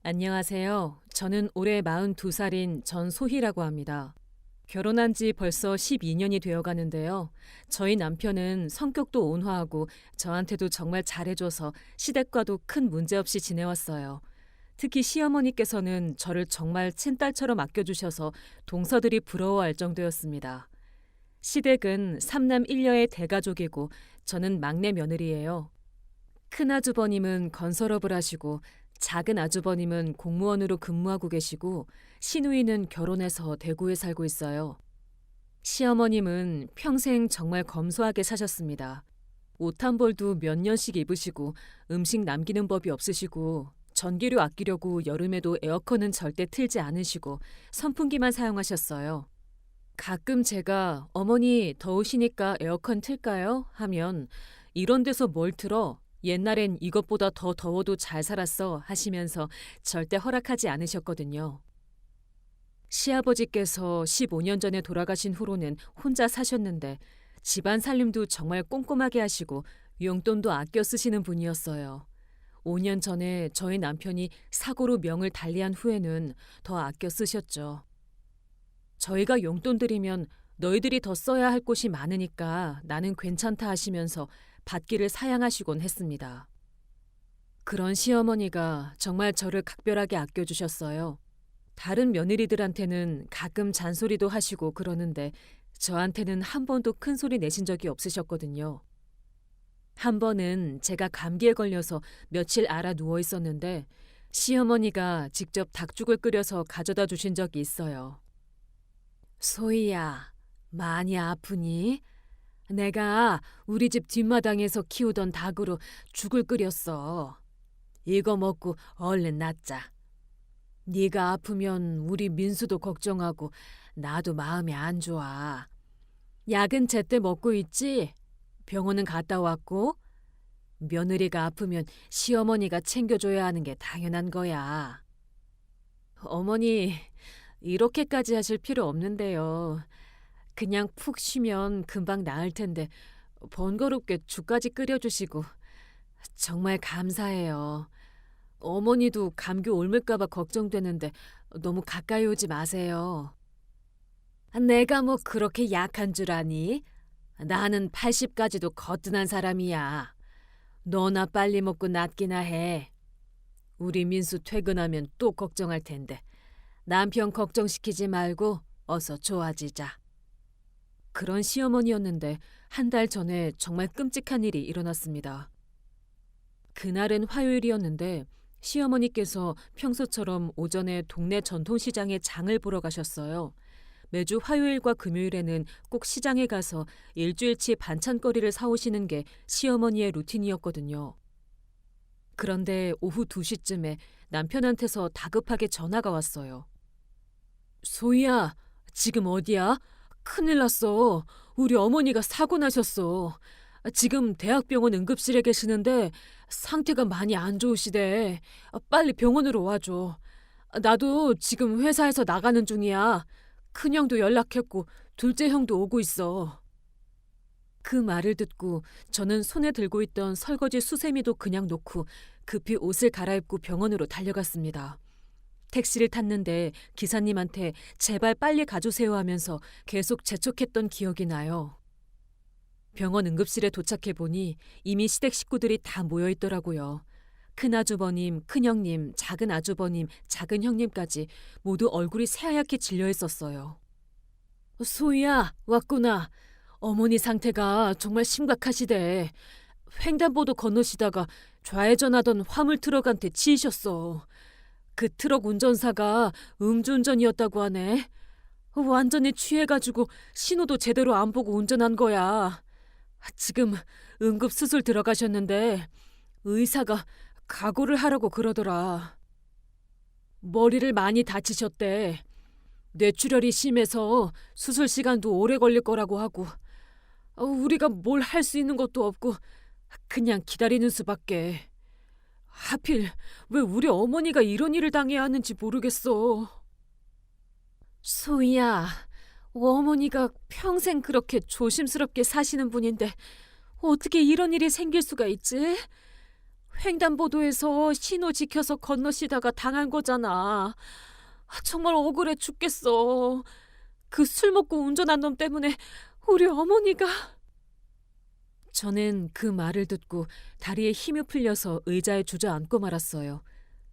안녕하세요. 저는 올해 42살인 전소희라고 합니다. 결혼한 지 벌써 12년이 되어 가는데요. 저희 남편은 성격도 온화하고 저한테도 정말 잘해줘서 시댁과도 큰 문제 없이 지내왔어요. 특히 시어머니께서는 저를 정말 친딸처럼 아껴주셔서 동서들이 부러워할 정도였습니다. 시댁은 3남 1녀의 대가족이고 저는 막내 며느리예요. 큰아주버님은 건설업을 하시고 작은 아주버님은 공무원으로 근무하고 계시고 시누이는 결혼해서 대구에 살고 있어요. 시어머님은 평생 정말 검소하게 사셨습니다. 옷 한 벌도 몇 년씩 입으시고 음식 남기는 법이 없으시고 전기료 아끼려고 여름에도 에어컨은 절대 틀지 않으시고 선풍기만 사용하셨어요. 가끔 제가 어머니 더우시니까 에어컨 틀까요? 하면 이런 데서 뭘 틀어? 옛날엔 이것보다 더 더워도 잘 살았어 하시면서 절대 허락하지 않으셨거든요. 시아버지께서 15년 전에 돌아가신 후로는 혼자 사셨는데 집안 살림도 정말 꼼꼼하게 하시고 용돈도 아껴 쓰시는 분이었어요. 5년 전에 저희 남편이 사고로 명을 달리한 후에는 더 아껴 쓰셨죠. 저희가 용돈 드리면 너희들이 더 써야 할 곳이 많으니까 나는 괜찮다 하시면서 받기를 사양하시곤 했습니다. 그런 시어머니가 정말 저를 각별하게 아껴주셨어요. 다른 며느리들한테는 가끔 잔소리도 하시고 그러는데 저한테는 한 번도 큰 소리 내신 적이 없으셨거든요. 한 번은 제가 감기에 걸려서 며칠 알아 누워 있었는데 시어머니가 직접 닭죽을 끓여서 가져다 주신 적이 있어요. 소희야, 많이 아프니? 내가 우리 집 뒷마당에서 키우던 닭으로 죽을 끓였어. 이거 먹고 얼른 낫자. 네가 아프면 우리 민수도 걱정하고 나도 마음이 안 좋아. 약은 제때 먹고 있지? 병원은 갔다 왔고? 며느리가 아프면 시어머니가 챙겨줘야 하는 게 당연한 거야. 어머니, 이렇게까지 하실 필요 없는데요. 그냥 푹 쉬면 금방 나을 텐데 번거롭게 죽까지 끓여주시고 정말 감사해요. 어머니도 감기 옮을까 봐 걱정되는데 너무 가까이 오지 마세요. 내가 뭐 그렇게 약한 줄 아니? 나는 80까지도 거뜬한 사람이야. 너나 빨리 먹고 낫기나 해. 우리 민수 퇴근하면 또 걱정할 텐데 남편 걱정시키지 말고 어서 좋아지자. 그런 시어머니였는데 한 달 전에 정말 끔찍한 일이 일어났습니다. 그날은 화요일이었는데 시어머니께서 평소처럼 오전에 동네 전통시장에 장을 보러 가셨어요. 매주 화요일과 금요일에는 꼭 시장에 가서 일주일치 반찬거리를 사오시는 게 시어머니의 루틴이었거든요. 그런데 오후 2시쯤에 남편한테서 다급하게 전화가 왔어요. 소희야, 지금 어디야? 큰일 났어. 우리 어머니가 사고 나셨어. 지금 대학병원 응급실에 계시는데 상태가 많이 안 좋으시대. 빨리 병원으로 와줘. 나도 지금 회사에서 나가는 중이야. 큰형도 연락했고 둘째 형도 오고 있어. 그 말을 듣고 저는 손에 들고 있던 설거지 수세미도 그냥 놓고 급히 옷을 갈아입고 병원으로 달려갔습니다. 택시를 탔는데 기사님한테 제발 빨리 가주세요 하면서 계속 재촉했던 기억이 나요. 병원 응급실에 도착해 보니 이미 시댁 식구들이 다 모여 있더라고요. 큰아주버님, 큰형님, 작은 아주버님, 작은 형님까지 모두 얼굴이 새하얗게 질려 있었어요. 소희야, 왔구나. 어머니 상태가 정말 심각하시대. 횡단보도 건너시다가 좌회전하던 화물 트럭한테 치이셨어. 그 트럭 운전사가 음주운전이었다고 하네. 완전히 취해가지고 신호도 제대로 안 보고 운전한 거야. 지금 응급수술 들어가셨는데 의사가 각오를 하라고 그러더라. 머리를 많이 다치셨대. 뇌출혈이 심해서 수술 시간도 오래 걸릴 거라고 하고 우리가 뭘 할 수 있는 것도 없고 그냥 기다리는 수밖에. 하필 왜 우리 어머니가 이런 일을 당해야 하는지 모르겠어. 소희야, 어머니가 평생 그렇게 조심스럽게 사시는 분인데 어떻게 이런 일이 생길 수가 있지? 횡단보도에서 신호 지켜서 건너시다가 당한 거잖아. 정말 억울해 죽겠어. 그 술 먹고 운전한 놈 때문에 우리 어머니가... 저는 그 말을 듣고 다리에 힘이 풀려서 의자에 주저앉고 말았어요.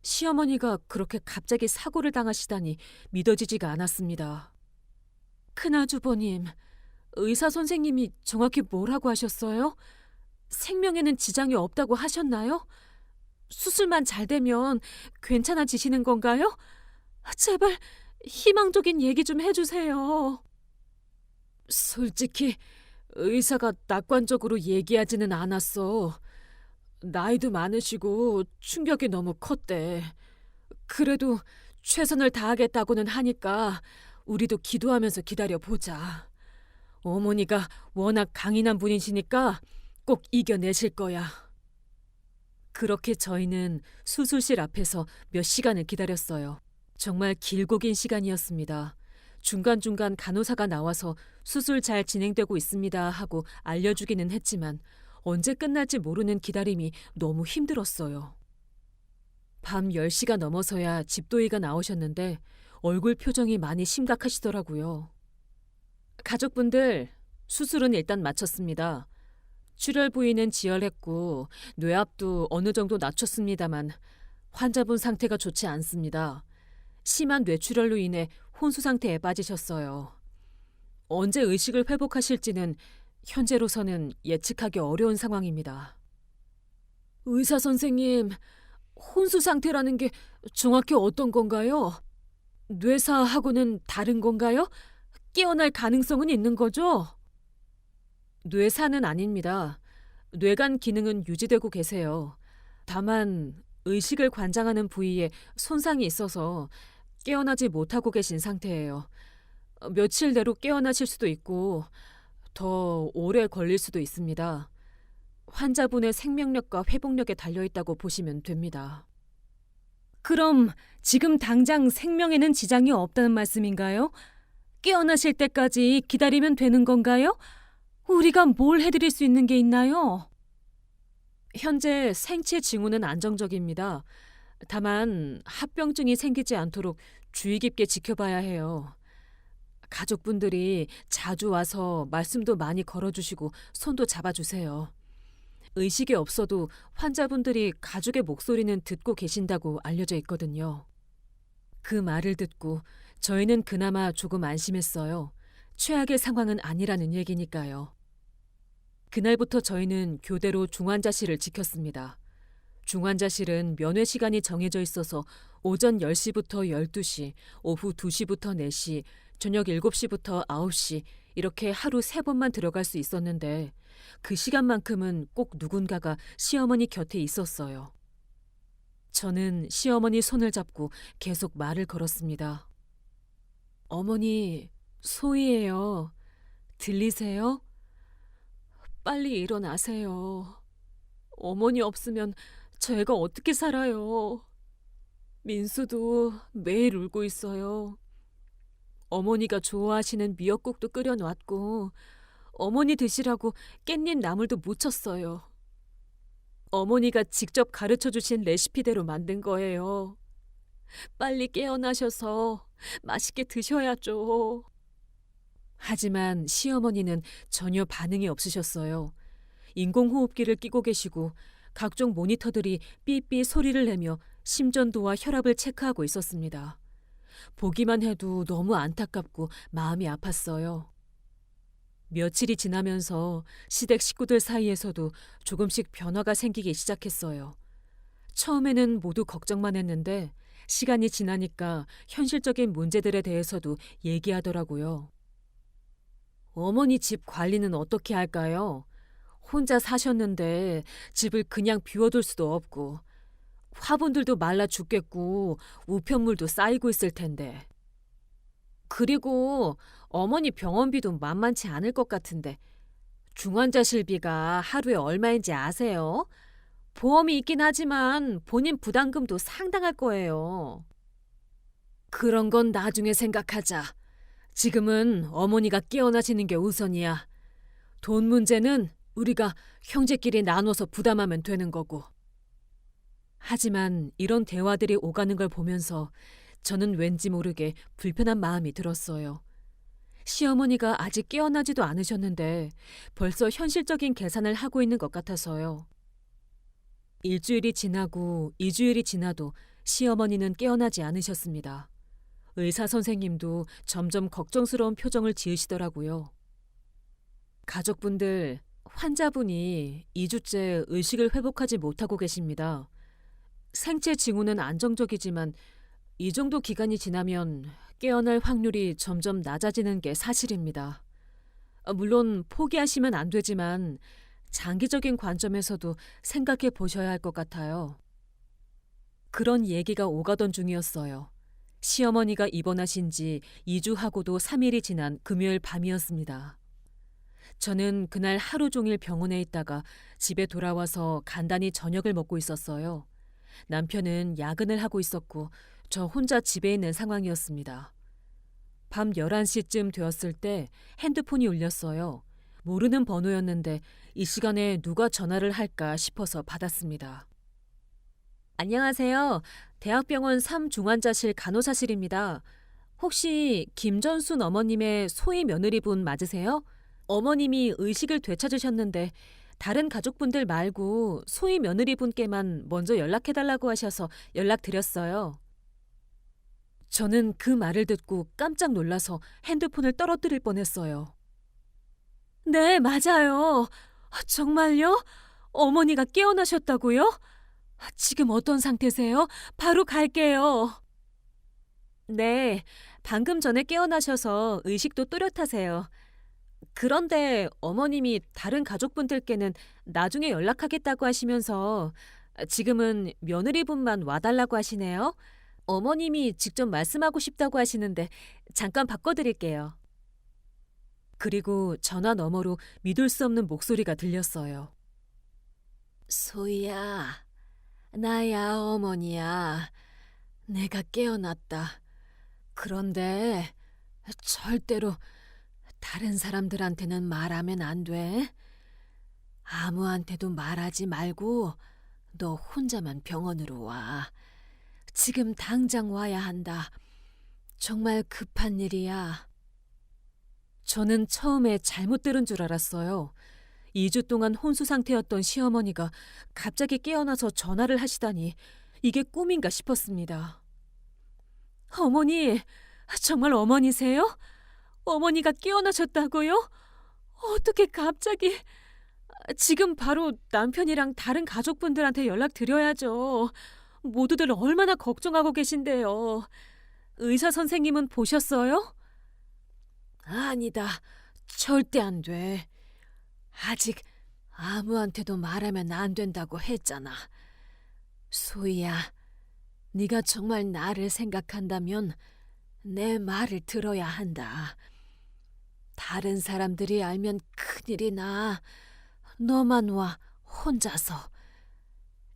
시어머니가 그렇게 갑자기 사고를 당하시다니 믿어지지가 않았습니다. 큰아주버님, 의사 선생님이 정확히 뭐라고 하셨어요? 생명에는 지장이 없다고 하셨나요? 수술만 잘 되면 괜찮아지시는 건가요? 제발 희망적인 얘기 좀 해주세요. 솔직히 의사가 낙관적으로 얘기하지는 않았어. 나이도 많으시고 충격이 너무 컸대. 그래도 최선을 다하겠다고는 하니까 우리도 기도하면서 기다려보자. 어머니가 워낙 강인한 분이시니까 꼭 이겨내실 거야. 그렇게 저희는 수술실 앞에서 몇 시간을 기다렸어요. 정말 길고 긴 시간이었습니다. 중간중간 간호사가 나와서 수술 잘 진행되고 있습니다 하고 알려주기는 했지만 언제 끝날지 모르는 기다림이 너무 힘들었어요. 밤 10시가 넘어서야 집도이가 나오셨는데 얼굴 표정이 많이 심각하시더라고요. 가족분들, 수술은 일단 마쳤습니다. 출혈 부위는 지혈했고 뇌압도 어느 정도 낮췄습니다만 환자분 상태가 좋지 않습니다. 심한 뇌출혈로 인해 혼수 상태에 빠지셨어요. 언제 의식을 회복하실지는 현재로서는 예측하기 어려운 상황입니다. 의사 선생님, 혼수 상태라는 게 정확히 어떤 건가요? 뇌사하고는 다른 건가요? 깨어날 가능성은 있는 거죠? 뇌사는 아닙니다. 뇌간 기능은 유지되고 계세요. 다만 의식을 관장하는 부위에 손상이 있어서 깨어나지 못하고 계신 상태예요. 며칠 내로 깨어나실 수도 있고 더 오래 걸릴 수도 있습니다. 환자분의 생명력과 회복력에 달려있다고 보시면 됩니다. 그럼 지금 당장 생명에는 지장이 없다는 말씀인가요? 깨어나실 때까지 기다리면 되는 건가요? 우리가 뭘 해드릴 수 있는 게 있나요? 현재 생체 징후는 안정적입니다. 다만 합병증이 생기지 않도록 주의 깊게 지켜봐야 해요. 가족분들이 자주 와서 말씀도 많이 걸어주시고 손도 잡아주세요. 의식이 없어도 환자분들이 가족의 목소리는 듣고 계신다고 알려져 있거든요. 그 말을 듣고 저희는 그나마 조금 안심했어요. 최악의 상황은 아니라는 얘기니까요. 그날부터 저희는 교대로 중환자실을 지켰습니다. 중환자실은 면회 시간이 정해져 있어서 오전 10시부터 12시, 오후 2시부터 4시, 저녁 7시부터 9시 이렇게 하루 3번만 들어갈 수 있었는데 그 시간만큼은 꼭 누군가가 시어머니 곁에 있었어요. 저는 시어머니 손을 잡고 계속 말을 걸었습니다. 어머니, 소희예요. 들리세요? 빨리 일어나세요. 어머니 없으면 제가 어떻게 살아요. 민수도 매일 울고 있어요. 어머니가 좋아하시는 미역국도 끓여놨고 어머니 드시라고 깻잎 나물도 무쳤어요. 어머니가 직접 가르쳐주신 레시피대로 만든 거예요. 빨리 깨어나셔서 맛있게 드셔야죠. 하지만 시어머니는 전혀 반응이 없으셨어요. 인공호흡기를 끼고 계시고 각종 모니터들이 삐삐 소리를 내며 심전도와 혈압을 체크하고 있었습니다. 보기만 해도 너무 안타깝고 마음이 아팠어요. 며칠이 지나면서 시댁 식구들 사이에서도 조금씩 변화가 생기기 시작했어요. 처음에는 모두 걱정만 했는데 시간이 지나니까 현실적인 문제들에 대해서도 얘기하더라고요. 어머니 집 관리는 어떻게 할까요? 혼자 사셨는데 집을 그냥 비워둘 수도 없고 화분들도 말라 죽겠고 우편물도 쌓이고 있을 텐데. 그리고 어머니 병원비도 만만치 않을 것 같은데 중환자실비가 하루에 얼마인지 아세요? 보험이 있긴 하지만 본인 부담금도 상당할 거예요. 그런 건 나중에 생각하자. 지금은 어머니가 깨어나시는 게 우선이야. 돈 문제는 우리가 형제끼리 나눠서 부담하면 되는 거고. 하지만 이런 대화들이 오가는 걸 보면서 저는 왠지 모르게 불편한 마음이 들었어요. 시어머니가 아직 깨어나지도 않으셨는데 벌써 현실적인 계산을 하고 있는 것 같아서요. 일주일이 지나고 2주일이 지나도 시어머니는 깨어나지 않으셨습니다. 의사 선생님도 점점 걱정스러운 표정을 지으시더라고요. 가족분들, 환자분이 2주째 의식을 회복하지 못하고 계십니다. 생체 징후는 안정적이지만 이 정도 기간이 지나면 깨어날 확률이 점점 낮아지는 게 사실입니다. 물론 포기하시면 안 되지만 장기적인 관점에서도 생각해 보셔야 할 것 같아요. 그런 얘기가 오가던 중이었어요. 시어머니가 입원하신 지 2주하고도 3일이 지난 금요일 밤이었습니다. 저는 그날 하루 종일 병원에 있다가 집에 돌아와서 간단히 저녁을 먹고 있었어요. 남편은 야근을 하고 있었고 저 혼자 집에 있는 상황이었습니다. 밤 11시쯤 되었을 때 핸드폰이 울렸어요. 모르는 번호였는데 이 시간에 누가 전화를 할까 싶어서 받았습니다. 안녕하세요. 대학병원 3중환자실 간호사실입니다. 혹시 김전순 어머님의 소위 며느리분 맞으세요? 어머님이 의식을 되찾으셨는데 다른 가족분들 말고 소위 며느리분께만 먼저 연락해달라고 하셔서 연락드렸어요. 저는 그 말을 듣고 깜짝 놀라서 핸드폰을 떨어뜨릴 뻔했어요. 네, 맞아요. 정말요? 어머니가 깨어나셨다고요? 지금 어떤 상태세요? 바로 갈게요. 네, 방금 전에 깨어나셔서 의식도 또렷하세요. 그런데 어머님이 다른 가족분들께는 나중에 연락하겠다고 하시면서 지금은 며느리분만 와달라고 하시네요. 어머님이 직접 말씀하고 싶다고 하시는데 잠깐 바꿔드릴게요. 그리고 전화 너머로 믿을 수 없는 목소리가 들렸어요. 소희야, 나야 어머니야. 내가 깨어났다. 그런데 절대로 다른 사람들한테는 말하면 안 돼. 아무한테도 말하지 말고 너 혼자만 병원으로 와. 지금 당장 와야 한다. 정말 급한 일이야. 저는 처음에 잘못 들은 줄 알았어요. 2주 동안 혼수 상태였던 시어머니가 갑자기 깨어나서 전화를 하시다니 이게 꿈인가 싶었습니다. 어머니, 정말 어머니세요? 어머니가 깨어나셨다고요? 어떻게 갑자기... 지금 바로 남편이랑 다른 가족분들한테 연락드려야죠. 모두들 얼마나 걱정하고 계신데요. 의사 선생님은 보셨어요? 아니다. 절대 안 돼. 아직 아무한테도 말하면 안 된다고 했잖아. 소희야, 네가 정말 나를 생각한다면 내 말을 들어야 한다. 다른 사람들이 알면 큰일이 나. 너만 와, 혼자서.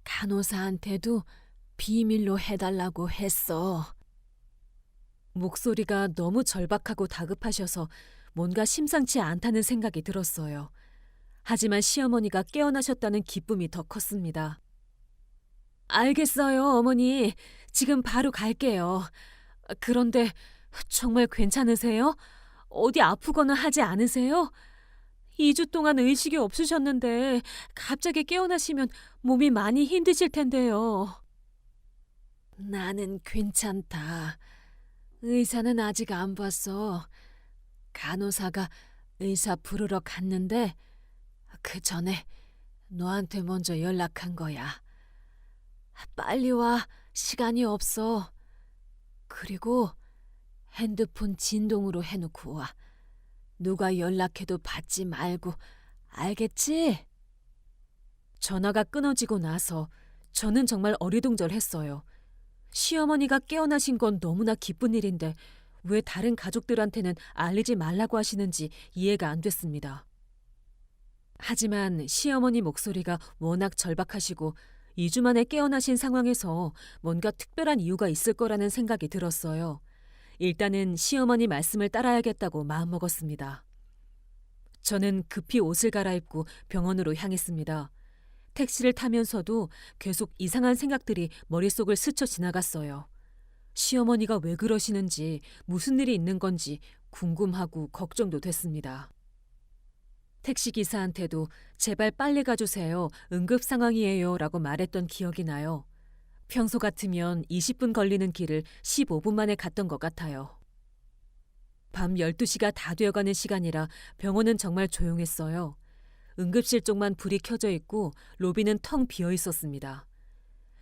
간호사한테도 비밀로 해달라고 했어. 목소리가 너무 절박하고 다급하셔서 뭔가 심상치 않다는 생각이 들었어요. 하지만 시어머니가 깨어나셨다는 기쁨이 더 컸습니다. 알겠어요, 어머니. 지금 바로 갈게요. 그런데 정말 괜찮으세요? 어디 아프거나 하지 않으세요? 2주 동안 의식이 없으셨는데 갑자기 깨어나시면 몸이 많이 힘드실 텐데요. 나는 괜찮다. 의사는 아직 안 봤어. 간호사가 의사 부르러 갔는데 그 전에 너한테 먼저 연락한 거야. 빨리 와. 시간이 없어. 그리고 핸드폰 진동으로 해놓고 와. 누가 연락해도 받지 말고. 알겠지? 전화가 끊어지고 나서 저는 정말 어리둥절했어요. 시어머니가 깨어나신 건 너무나 기쁜 일인데 왜 다른 가족들한테는 알리지 말라고 하시는지 이해가 안 됐습니다. 하지만 시어머니 목소리가 워낙 절박하시고 2주 만에 깨어나신 상황에서 뭔가 특별한 이유가 있을 거라는 생각이 들었어요. 일단은 시어머니 말씀을 따라야겠다고 마음먹었습니다. 저는 급히 옷을 갈아입고 병원으로 향했습니다. 택시를 타면서도 계속 이상한 생각들이 머릿속을 스쳐 지나갔어요. 시어머니가 왜 그러시는지, 무슨 일이 있는 건지 궁금하고 걱정도 됐습니다. 택시기사한테도 제발 빨리 가주세요. 응급 상황이에요. 라고 말했던 기억이 나요. 평소 같으면 20분 걸리는 길을 15분 만에 갔던 것 같아요. 밤 12시가 다 되어가는 시간이라 병원은 정말 조용했어요. 응급실 쪽만 불이 켜져 있고 로비는 텅 비어 있었습니다.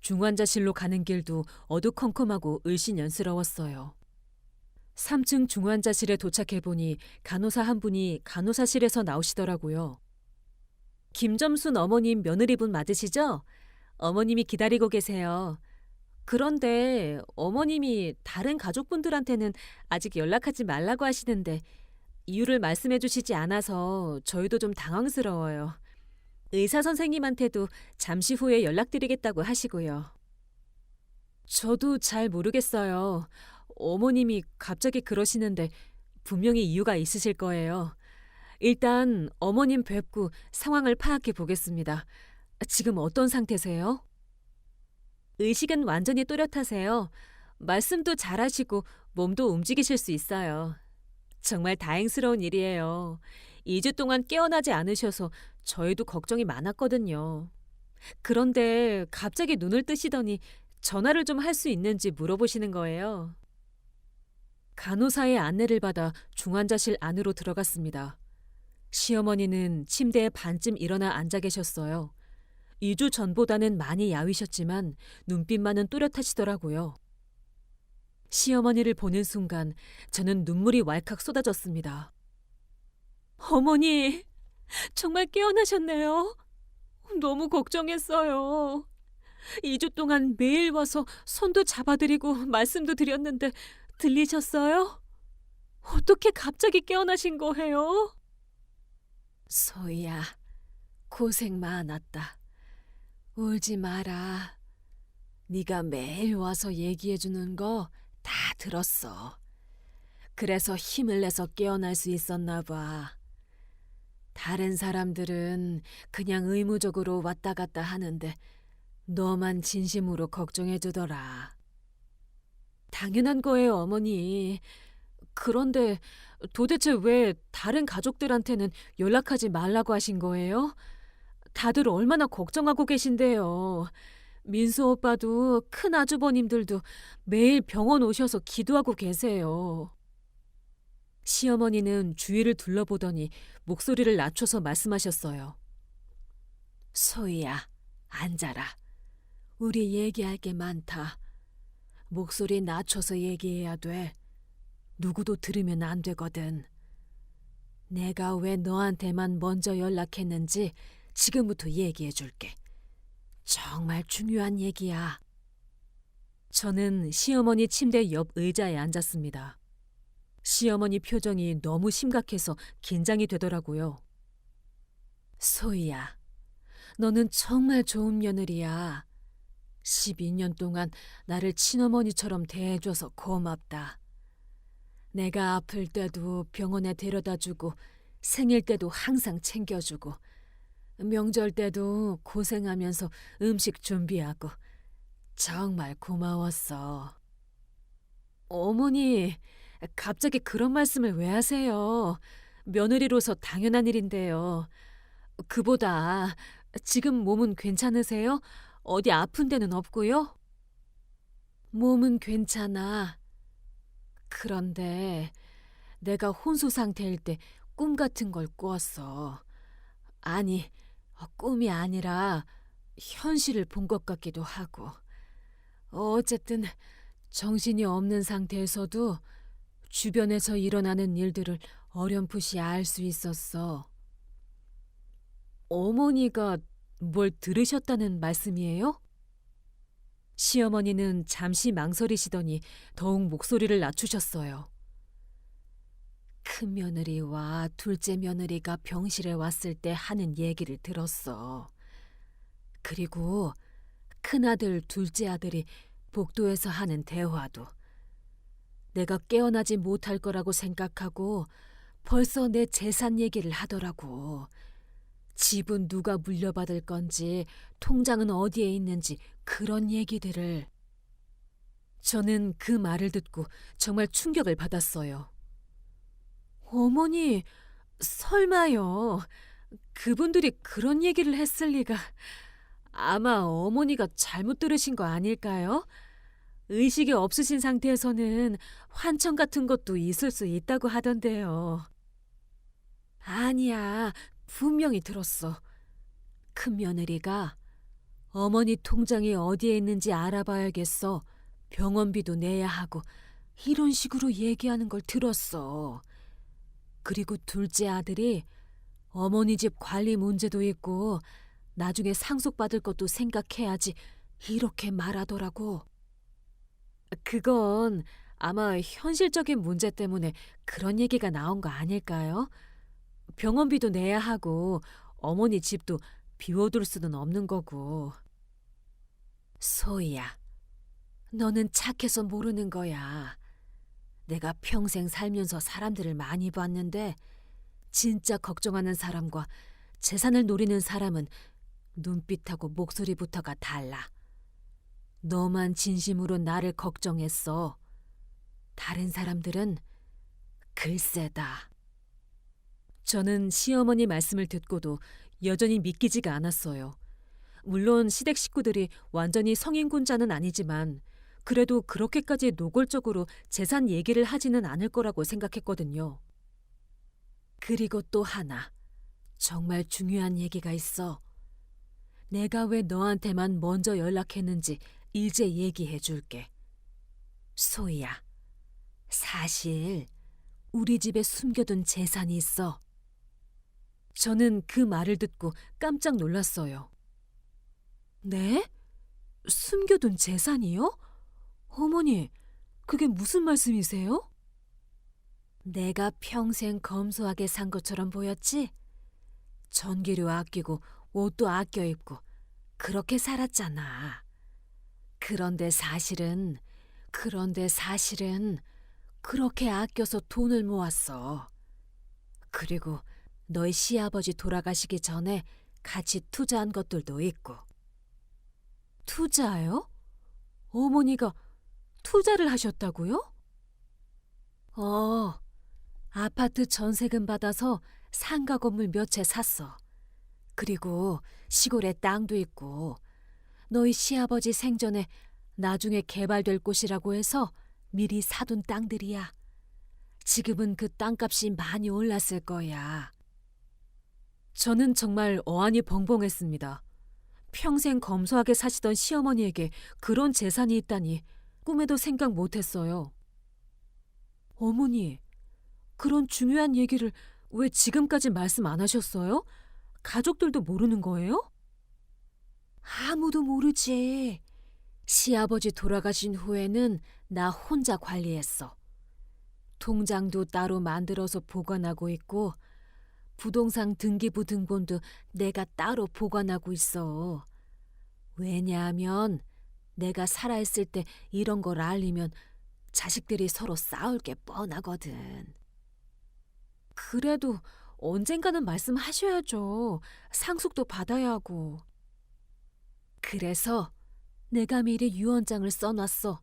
중환자실로 가는 길도 어두컴컴하고 을신연스러웠어요. 3층 중환자실에 도착해보니 간호사 한 분이 간호사실에서 나오시더라고요. 김점순 어머님 며느리분 맞으시죠? 어머님이 기다리고 계세요. 그런데 어머님이 다른 가족분들한테는 아직 연락하지 말라고 하시는데 이유를 말씀해 주시지 않아서 저희도 좀 당황스러워요. 의사 선생님한테도 잠시 후에 연락드리겠다고 하시고요. 저도 잘 모르겠어요. 어머님이 갑자기 그러시는데 분명히 이유가 있으실 거예요. 일단 어머님 뵙고 상황을 파악해 보겠습니다. 지금 어떤 상태세요? 의식은 완전히 또렷하세요. 말씀도 잘하시고 몸도 움직이실 수 있어요. 정말 다행스러운 일이에요. 2주 동안 깨어나지 않으셔서 저희도 걱정이 많았거든요. 그런데 갑자기 눈을 뜨시더니 전화를 좀 할 수 있는지 물어보시는 거예요. 간호사의 안내를 받아 중환자실 안으로 들어갔습니다. 시어머니는 침대에 반쯤 일어나 앉아 계셨어요. 2주 전보다는 많이 야위셨지만 눈빛만은 또렷하시더라고요. 시어머니를 보는 순간 저는 눈물이 왈칵 쏟아졌습니다. 어머니, 정말 깨어나셨네요. 너무 걱정했어요. 2주 동안 매일 와서 손도 잡아드리고 말씀도 드렸는데 들리셨어요? 어떻게 갑자기 깨어나신 거예요? 소희야, 고생 많았다. 울지 마라. 네가 매일 와서 얘기해주는 거 다 들었어. 그래서 힘을 내서 깨어날 수 있었나 봐. 다른 사람들은 그냥 의무적으로 왔다 갔다 하는데 너만 진심으로 걱정해주더라. 당연한 거예요, 어머니. 그런데 도대체 왜 다른 가족들한테는 연락하지 말라고 하신 거예요? 다들 얼마나 걱정하고 계신데요. 민수 오빠도 큰 아주버님들도 매일 병원 오셔서 기도하고 계세요. 시어머니는 주위를 둘러보더니 목소리를 낮춰서 말씀하셨어요. 소희야, 앉아라. 우리 얘기할 게 많다. 목소리 낮춰서 얘기해야 돼. 누구도 들으면 안 되거든. 내가 왜 너한테만 먼저 연락했는지 지금부터 얘기해 줄게. 정말 중요한 얘기야. 저는 시어머니 침대 옆 의자에 앉았습니다. 시어머니 표정이 너무 심각해서 긴장이 되더라고요. 소희야, 너는 정말 좋은 며느리야. 12년 동안 나를 친어머니처럼 대해줘서 고맙다. 내가 아플 때도 병원에 데려다주고 생일 때도 항상 챙겨주고 명절 때도 고생하면서 음식 준비하고 정말 고마웠어. 어머니, 갑자기 그런 말씀을 왜 하세요? 며느리로서 당연한 일인데요. 그보다 지금 몸은 괜찮으세요? 어디 아픈 데는 없고요? 몸은 괜찮아. 그런데 내가 혼수 상태일 때 꿈 같은 걸 꾸었어. 아니, 꿈이 아니라 현실을 본 것 같기도 하고. 어쨌든 정신이 없는 상태에서도 주변에서 일어나는 일들을 어렴풋이 알 수 있었어. 어머니가 뭘 들으셨다는 말씀이에요? 시어머니는 잠시 망설이시더니 더욱 목소리를 낮추셨어요. 큰 며느리와 둘째 며느리가 병실에 왔을 때 하는 얘기를 들었어. 그리고 큰아들, 둘째 아들이 복도에서 하는 대화도. 내가 깨어나지 못할 거라고 생각하고 벌써 내 재산 얘기를 하더라고. 집은 누가 물려받을 건지, 통장은 어디에 있는지 그런 얘기들을. 저는 그 말을 듣고 정말 충격을 받았어요. 어머니, 설마요. 그분들이 그런 얘기를 했을 리가. 아마 어머니가 잘못 들으신 거 아닐까요? 의식이 없으신 상태에서는 환청 같은 것도 있을 수 있다고 하던데요. 아니야, 분명히 들었어. 큰 며느리가 어머니 통장이 어디에 있는지 알아봐야겠어. 병원비도 내야 하고 이런 식으로 얘기하는 걸 들었어. 그리고 둘째 아들이 어머니 집 관리 문제도 있고 나중에 상속받을 것도 생각해야지 이렇게 말하더라고. 그건 아마 현실적인 문제 때문에 그런 얘기가 나온 거 아닐까요? 병원비도 내야 하고 어머니 집도 비워둘 수는 없는 거고. 소희야, 너는 착해서 모르는 거야. 내가 평생 살면서 사람들을 많이 봤는데 진짜 걱정하는 사람과 재산을 노리는 사람은 눈빛하고 목소리부터가 달라. 너만 진심으로 나를 걱정했어. 다른 사람들은 글쎄다. 저는 시어머니 말씀을 듣고도 여전히 믿기지가 않았어요. 물론 시댁 식구들이 완전히 성인군자는 아니지만 그래도 그렇게까지 노골적으로 재산 얘기를 하지는 않을 거라고 생각했거든요. 그리고 또 하나, 정말 중요한 얘기가 있어. 내가 왜 너한테만 먼저 연락했는지 이제 얘기해 줄게. 소희야, 사실 우리 집에 숨겨둔 재산이 있어. 저는 그 말을 듣고 깜짝 놀랐어요. 네? 숨겨둔 재산이요? 어머니, 그게 무슨 말씀이세요? 내가 평생 검소하게 산 것처럼 보였지? 전기료 아끼고 옷도 아껴 입고 그렇게 살았잖아. 그런데 사실은 그렇게 아껴서 돈을 모았어. 그리고 너희 시아버지 돌아가시기 전에 같이 투자한 것들도 있고. 투자요? 어머니가 투자를 하셨다고요? 아파트 전세금 받아서 상가 건물 몇 채 샀어. 그리고 시골에 땅도 있고 너희 시아버지 생전에 나중에 개발될 곳이라고 해서 미리 사둔 땅들이야. 지금은 그 땅값이 많이 올랐을 거야. 저는 정말 어안이 벙벙했습니다. 평생 검소하게 사시던 시어머니에게 그런 재산이 있다니 꿈에도 생각 못했어요. 어머니, 그런 중요한 얘기를 왜 지금까지 말씀 안 하셨어요? 가족들도 모르는 거예요? 아무도 모르지. 시아버지 돌아가신 후에는 나 혼자 관리했어. 통장도 따로 만들어서 보관하고 있고 부동산 등기부 등본도 내가 따로 보관하고 있어. 왜냐하면 내가 살아있을 때 이런 걸 알리면 자식들이 서로 싸울 게 뻔하거든. 그래도 언젠가는 말씀하셔야죠. 상속도 받아야 하고. 그래서 내가 미리 유언장을 써놨어.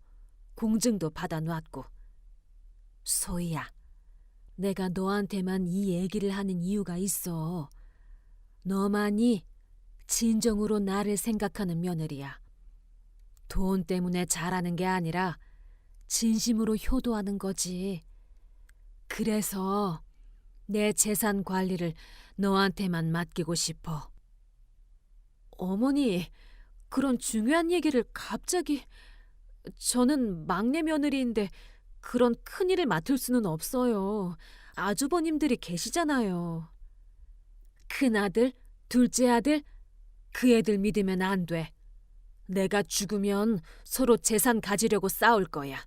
공증도 받아놨고. 소희야, 내가 너한테만 이 얘기를 하는 이유가 있어. 너만이 진정으로 나를 생각하는 며느리야. 돈 때문에 잘하는 게 아니라 진심으로 효도하는 거지. 그래서 내 재산 관리를 너한테만 맡기고 싶어. 어머니, 그런 중요한 얘기를 갑자기... 저는 막내 며느리인데 그런 큰일을 맡을 수는 없어요. 아주버님들이 계시잖아요. 큰아들, 둘째 아들, 그 애들 믿으면 안 돼. 내가 죽으면 서로 재산 가지려고 싸울 거야.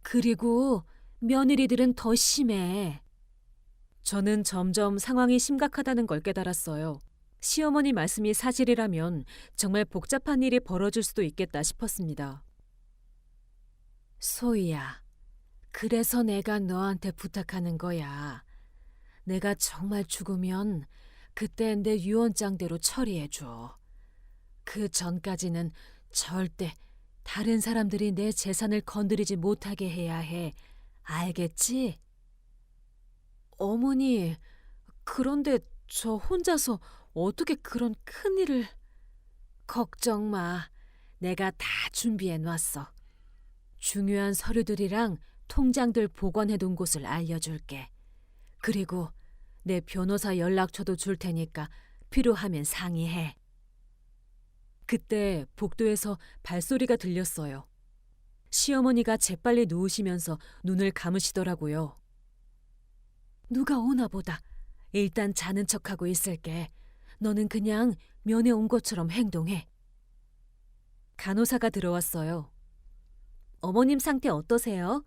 그리고 며느리들은 더 심해. 저는 점점 상황이 심각하다는 걸 깨달았어요. 시어머니 말씀이 사실이라면 정말 복잡한 일이 벌어질 수도 있겠다 싶었습니다. 소희야, 그래서 내가 너한테 부탁하는 거야. 내가 정말 죽으면 그때 내 유언장대로 처리해줘. 그 전까지는 절대 다른 사람들이 내 재산을 건드리지 못하게 해야 해. 알겠지? 어머니, 그런데 저 혼자서 어떻게 그런 큰일을... 걱정 마. 내가 다 준비해 놨어. 중요한 서류들이랑 통장들 보관해둔 곳을 알려줄게. 그리고 내 변호사 연락처도 줄 테니까 필요하면 상의해. 그때 복도에서 발소리가 들렸어요. 시어머니가 재빨리 누우시면서 눈을 감으시더라고요. 누가 오나 보다. 일단 자는 척하고 있을게. 너는 그냥 면회 온 것처럼 행동해. 간호사가 들어왔어요. 어머님 상태 어떠세요?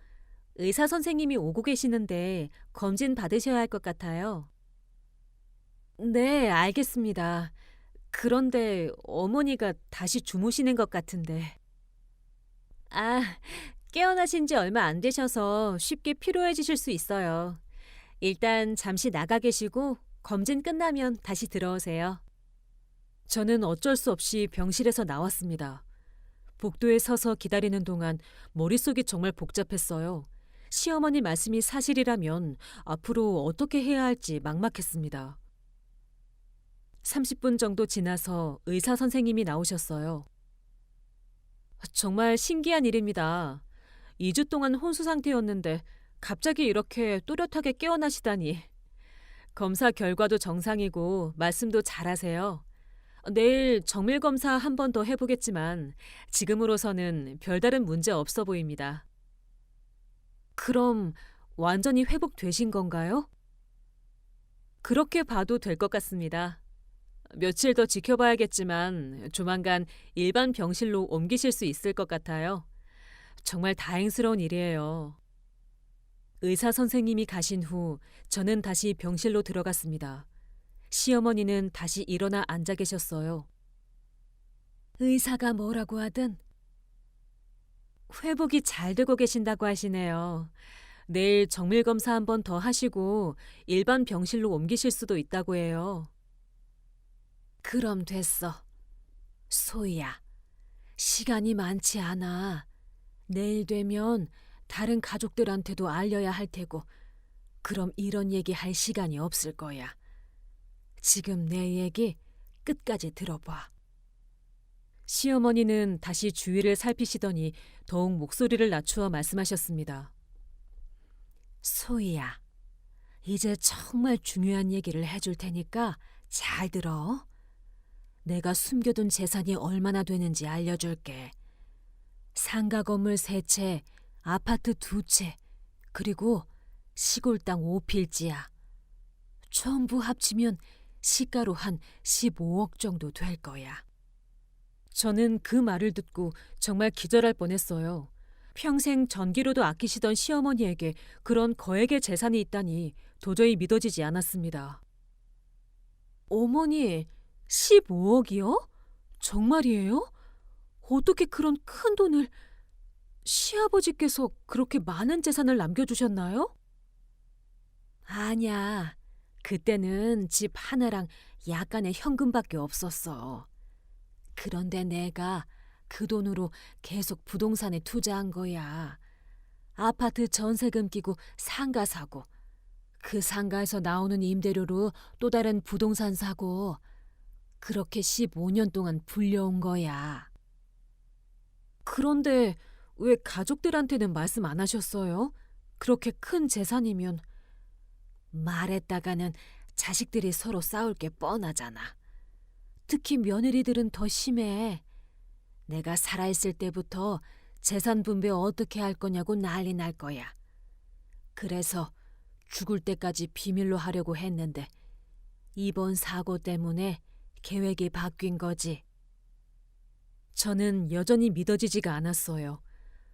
의사 선생님이 오고 계시는데 검진 받으셔야 할 것 같아요. 네, 알겠습니다. 그런데 어머니가 다시 주무시는 것 같은데. 아, 깨어나신 지 얼마 안 되셔서 쉽게 피로해지실 수 있어요. 일단 잠시 나가 계시고 검진 끝나면 다시 들어오세요. 저는 어쩔 수 없이 병실에서 나왔습니다. 복도에 서서 기다리는 동안 머릿속이 정말 복잡했어요. 시어머니 말씀이 사실이라면 앞으로 어떻게 해야 할지 막막했습니다. 30분 정도 지나서 의사 선생님이 나오셨어요. 정말 신기한 일입니다. 2주 동안 혼수 상태였는데 갑자기 이렇게 또렷하게 깨어나시다니. 검사 결과도 정상이고 말씀도 잘하세요. 내일 정밀 검사 한 번 더 해보겠지만 지금으로서는 별다른 문제 없어 보입니다. 그럼 완전히 회복되신 건가요? 그렇게 봐도 될 것 같습니다. 며칠 더 지켜봐야겠지만 조만간 일반 병실로 옮기실 수 있을 것 같아요. 정말 다행스러운 일이에요. 의사 선생님이 가신 후 저는 다시 병실로 들어갔습니다. 시어머니는 다시 일어나 앉아 계셨어요. 의사가 뭐라고 하든 회복이 잘 되고 계신다고 하시네요. 내일 정밀 검사 한 번 더 하시고 일반 병실로 옮기실 수도 있다고 해요. 그럼 됐어. 소희야, 시간이 많지 않아. 내일 되면 다른 가족들한테도 알려야 할 테고 그럼 이런 얘기 할 시간이 없을 거야. 지금 내 얘기 끝까지 들어봐. 시어머니는 다시 주위를 살피시더니 더욱 목소리를 낮추어 말씀하셨습니다. 소희야, 이제 정말 중요한 얘기를 해줄 테니까 잘 들어. 내가 숨겨둔 재산이 얼마나 되는지 알려줄게. 상가 건물 3채, 아파트 2채, 그리고 시골 땅 5필지야. 전부 합치면 시가로 한 15억 정도 될 거야. 저는 그 말을 듣고 정말 기절할 뻔했어요. 평생 전기료도 아끼시던 시어머니에게 그런 거액의 재산이 있다니 도저히 믿어지지 않았습니다. 어머니, 15억이요? 정말이에요? 어떻게 그런 큰 돈을... 시아버지께서 그렇게 많은 재산을 남겨주셨나요? 아니야. 그때는 집 하나랑 약간의 현금밖에 없었어. 그런데 내가 그 돈으로 계속 부동산에 투자한 거야. 아파트 전세금 끼고 상가 사고, 그 상가에서 나오는 임대료로 또 다른 부동산 사고, 그렇게 15년 동안 불려온 거야. 그런데 왜 가족들한테는 말씀 안 하셨어요? 그렇게 큰 재산이면. 말했다가는 자식들이 서로 싸울 게 뻔하잖아. 특히 며느리들은 더 심해. 내가 살아있을 때부터 재산 분배 어떻게 할 거냐고 난리 날 거야. 그래서 죽을 때까지 비밀로 하려고 했는데 이번 사고 때문에 계획이 바뀐 거지. 저는 여전히 믿어지지가 않았어요.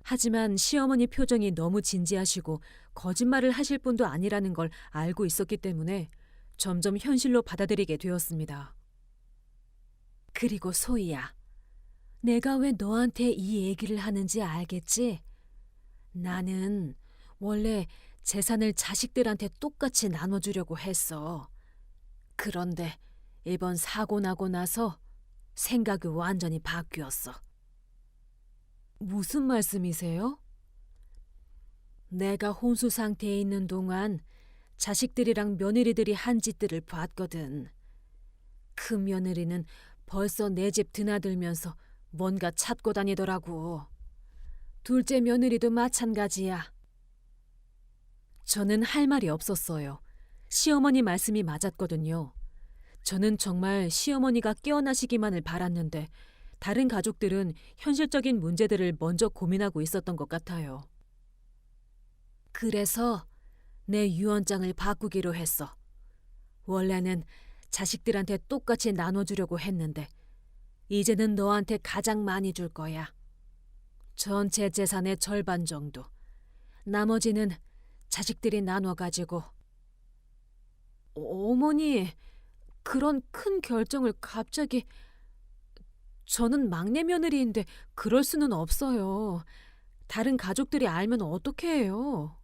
하지만 시어머니 표정이 너무 진지하시고 거짓말을 하실 분도 아니라는 걸 알고 있었기 때문에 점점 현실로 받아들이게 되었습니다. 그리고 소희야, 내가 왜 너한테 이 얘기를 하는지 알겠지? 나는 원래 재산을 자식들한테 똑같이 나눠주려고 했어. 그런데 이번 사고 나고 나서 생각이 완전히 바뀌었어. 무슨 말씀이세요? 내가 혼수 상태에 있는 동안 자식들이랑 며느리들이 한 짓들을 봤거든. 큰 며느리는 벌써 내 집 드나들면서 뭔가 찾고 다니더라고. 둘째 며느리도 마찬가지야. 저는 할 말이 없었어요. 시어머니 말씀이 맞았거든요. 저는 정말 시어머니가 깨어나시기만을 바랐는데 다른 가족들은 현실적인 문제들을 먼저 고민하고 있었던 것 같아요. 그래서 내 유언장을 바꾸기로 했어. 원래는 자식들한테 똑같이 나눠주려고 했는데 이제는 너한테 가장 많이 줄 거야. 전체 재산의 절반 정도. 나머지는 자식들이 나눠가지고. 어머니, 그런 큰 결정을 갑자기... 저는 막내 며느리인데 그럴 수는 없어요. 다른 가족들이 알면 어떻게 해요?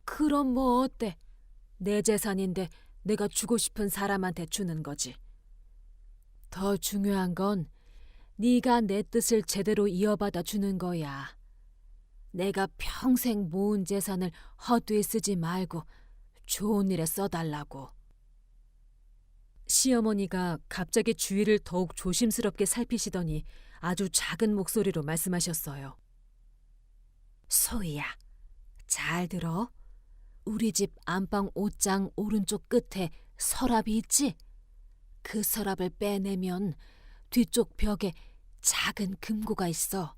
그럼 뭐 어때? 내 재산인데 내가 주고 싶은 사람한테 주는 거지. 더 중요한 건 네가 내 뜻을 제대로 이어받아 주는 거야. 내가 평생 모은 재산을 헛되이 쓰지 말고 좋은 일에 써달라고. 시어머니가 갑자기 주위를 더욱 조심스럽게 살피시더니 아주 작은 목소리로 말씀하셨어요. 소희야, 잘 들어. 우리 집 안방 옷장 오른쪽 끝에 서랍이 있지? 그 서랍을 빼내면 뒤쪽 벽에 작은 금고가 있어.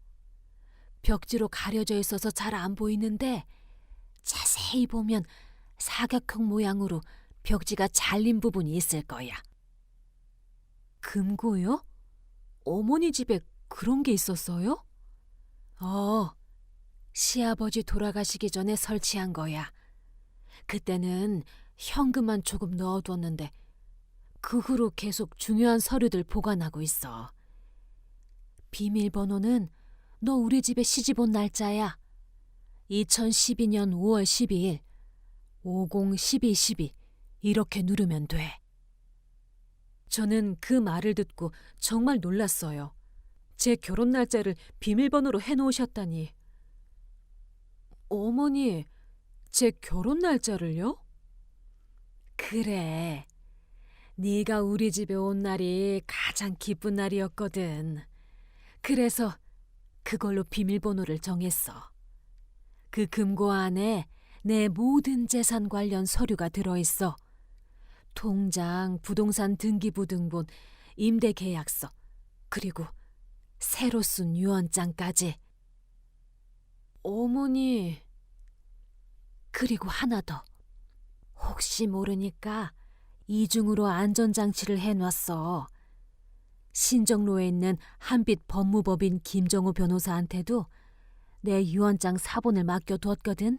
벽지로 가려져 있어서 잘 안 보이는데 자세히 보면 사각형 모양으로 벽지가 잘린 부분이 있을 거야. 금고요? 어머니 집에 그런 게 있었어요? 시아버지 돌아가시기 전에 설치한 거야. 그때는 현금만 조금 넣어뒀는데 그 후로 계속 중요한 서류들 보관하고 있어. 비밀번호는 너 우리 집에 시집 온 날짜야. 2012년 5월 12일 501212 이렇게 누르면 돼. 저는 그 말을 듣고 정말 놀랐어요. 제 결혼 날짜를 비밀번호로 해놓으셨다니. 어머니, 제 결혼 날짜를요? 그래. 네가 우리 집에 온 날이 가장 기쁜 날이었거든. 그래서 그걸로 비밀번호를 정했어. 그 금고 안에 내 모든 재산 관련 서류가 들어있어. 통장, 부동산 등기부등본, 임대계약서, 그리고 새로 쓴 유언장까지. 어머니, 그리고 하나 더. 혹시 모르니까 이중으로 안전장치를 해놨어. 신정로에 있는 한빛 법무법인 김정호 변호사한테도 내 유언장 사본을 맡겨두었거든.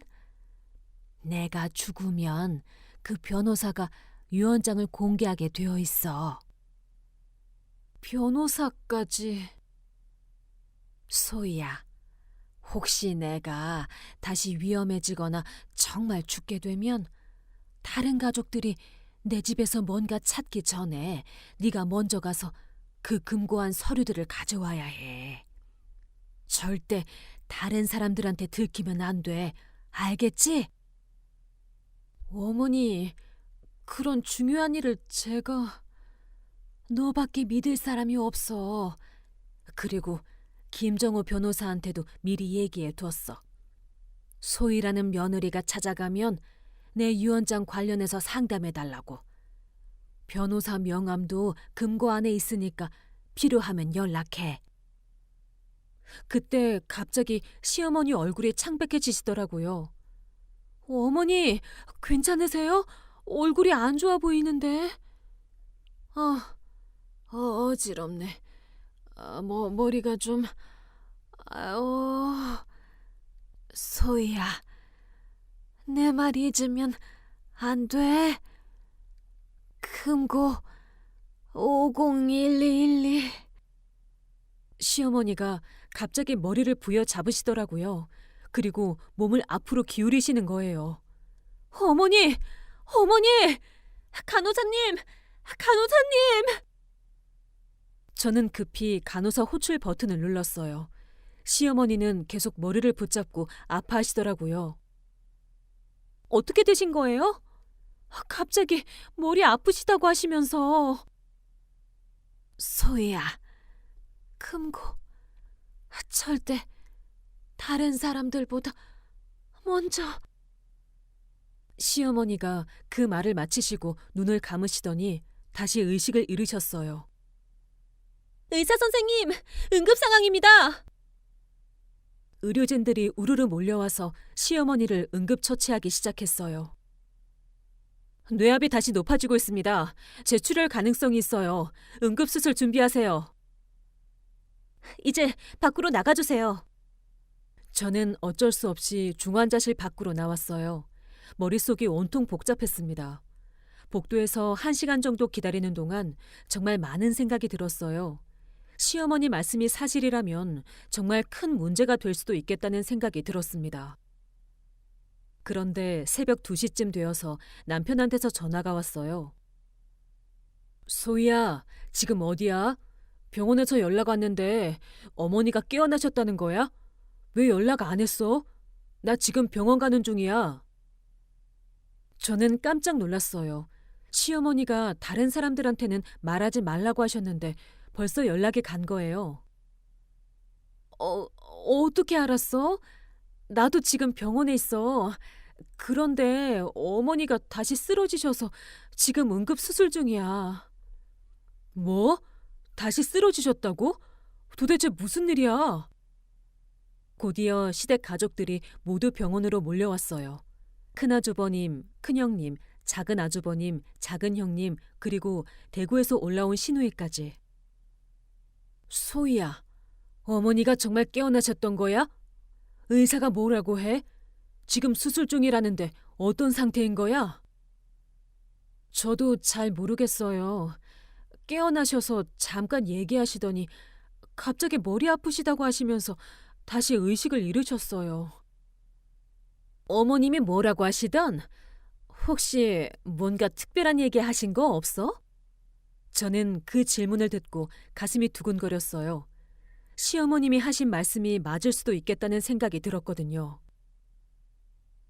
내가 죽으면 그 변호사가 유언장을 공개하게 되어 있어. 변호사까지... 소희야, 혹시 내가 다시 위험해지거나 정말 죽게 되면 다른 가족들이 내 집에서 뭔가 찾기 전에 네가 먼저 가서 그 금고한 서류들을 가져와야 해. 절대 다른 사람들한테 들키면 안 돼. 알겠지? 어머니, 그런 중요한 일을 제가... 너밖에 믿을 사람이 없어. 그리고 김정호 변호사한테도 미리 얘기해 뒀어. 소희라는 며느리가 찾아가면 내 유언장 관련해서 상담해달라고. 변호사 명함도 금고 안에 있으니까 필요하면 연락해. 그때 갑자기 시어머니 얼굴이 창백해지시더라고요. 어머니, 괜찮으세요? 얼굴이 안 좋아 보이는데. 어지럽네. 머리가 좀... 소희야, 내 말 잊으면 안 돼. 금고 501212. 시어머니가 갑자기 머리를 부여잡으시더라고요. 그리고 몸을 앞으로 기울이시는 거예요. 어머니! 어머니! 간호사님! 간호사님! 저는 급히 간호사 호출 버튼을 눌렀어요. 시어머니는 계속 머리를 붙잡고 아파하시더라고요. 어떻게 되신 거예요? 갑자기 머리 아프시다고 하시면서. 소희야, 금고 절대 다른 사람들보다 먼저. 시어머니가 그 말을 마치시고 눈을 감으시더니 다시 의식을 잃으셨어요. 의사 선생님, 응급 상황입니다. 의료진들이 우르르 몰려와서 시어머니를 응급처치하기 시작했어요. 뇌압이 다시 높아지고 있습니다. 재출혈 가능성이 있어요. 응급수술 준비하세요. 이제 밖으로 나가주세요. 저는 어쩔 수 없이 중환자실 밖으로 나왔어요. 머릿속이 온통 복잡했습니다. 복도에서 1시간 정도 기다리는 동안 정말 많은 생각이 들었어요. 시어머니 말씀이 사실이라면 정말 큰 문제가 될 수도 있겠다는 생각이 들었습니다. 그런데 새벽 2시쯤 되어서 남편한테서 전화가 왔어요. 소희야, 지금 어디야? 병원에서 연락 왔는데 어머니가 깨어나셨다는 거야? 왜 연락 안 했어? 나 지금 병원 가는 중이야. 저는 깜짝 놀랐어요. 시어머니가 다른 사람들한테는 말하지 말라고 하셨는데 벌써 연락이 간 거예요. 어떻게 알았어? 나도 지금 병원에 있어. 그런데 어머니가 다시 쓰러지셔서 지금 응급수술 중이야. 뭐? 다시 쓰러지셨다고? 도대체 무슨 일이야? 곧이어 시댁 가족들이 모두 병원으로 몰려왔어요. 큰아주버님, 큰형님, 작은 아주버님, 작은 형님, 그리고 대구에서 올라온 시누이까지. 소희야, 어머니가 정말 깨어나셨던 거야? 의사가 뭐라고 해? 지금 수술 중이라는데 어떤 상태인 거야? 저도 잘 모르겠어요. 깨어나셔서 잠깐 얘기하시더니 갑자기 머리 아프시다고 하시면서 다시 의식을 잃으셨어요. 어머님이 뭐라고 하시던? 혹시 뭔가 특별한 얘기 하신 거 없어? 저는 그 질문을 듣고 가슴이 두근거렸어요. 시어머님이 하신 말씀이 맞을 수도 있겠다는 생각이 들었거든요.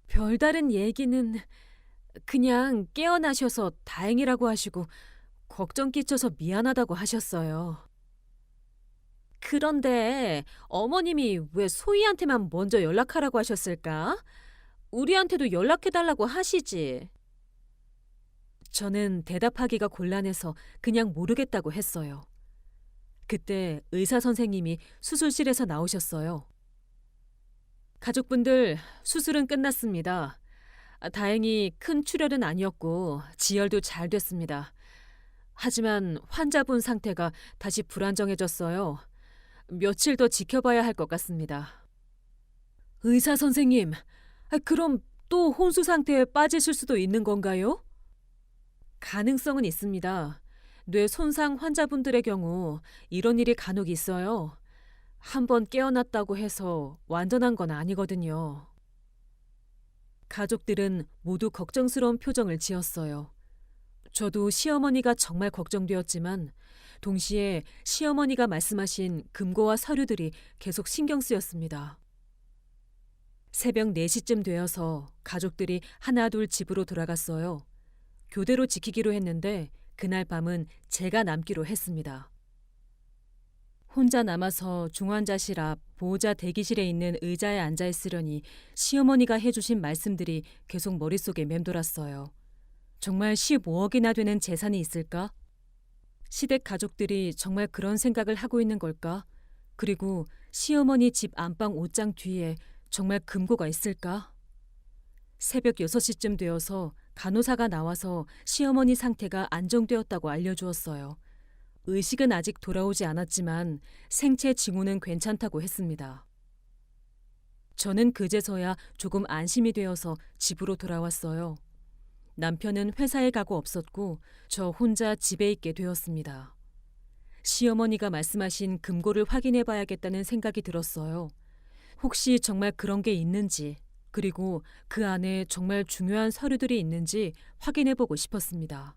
별다른 얘기는 그냥 깨어나셔서 다행이라고 하시고 걱정 끼쳐서 미안하다고 하셨어요. 그런데 어머님이 왜 소희한테만 먼저 연락하라고 하셨을까? 우리한테도 연락해달라고 하시지. 저는 대답하기가 곤란해서 그냥 모르겠다고 했어요. 그때 의사 선생님이 수술실에서 나오셨어요. 가족분들, 수술은 끝났습니다. 다행히 큰 출혈은 아니었고 지혈도 잘 됐습니다. 하지만 환자분 상태가 다시 불안정해졌어요. 며칠 더 지켜봐야 할 것 같습니다. 의사 선생님, 그럼 또 혼수 상태에 빠지실 수도 있는 건가요? 가능성은 있습니다. 뇌 손상 환자분들의 경우 이런 일이 간혹 있어요. 한번 깨어났다고 해서 완전한 건 아니거든요. 가족들은 모두 걱정스러운 표정을 지었어요. 저도 시어머니가 정말 걱정되었지만 동시에 시어머니가 말씀하신 금고와 서류들이 계속 신경 쓰였습니다. 새벽 4시쯤 되어서 가족들이 하나둘 집으로 돌아갔어요. 교대로 지키기로 했는데 그날 밤은 제가 남기로 했습니다. 혼자 남아서 중환자실 앞 보호자 대기실에 있는 의자에 앉아 있으려니 시어머니가 해주신 말씀들이 계속 머릿속에 맴돌았어요. 정말 15억이나 되는 재산이 있을까? 시댁 가족들이 정말 그런 생각을 하고 있는 걸까? 그리고 시어머니 집 안방 옷장 뒤에 정말 금고가 있을까? 새벽 6시쯤 되어서 간호사가 나와서 시어머니 상태가 안정되었다고 알려주었어요. 의식은 아직 돌아오지 않았지만 생체 징후는 괜찮다고 했습니다. 저는 그제서야 조금 안심이 되어서 집으로 돌아왔어요. 남편은 회사에 가고 없었고 저 혼자 집에 있게 되었습니다. 시어머니가 말씀하신 금고를 확인해 봐야겠다는 생각이 들었어요. 혹시 정말 그런 게 있는지, 그리고 그 안에 정말 중요한 서류들이 있는지 확인해 보고 싶었습니다.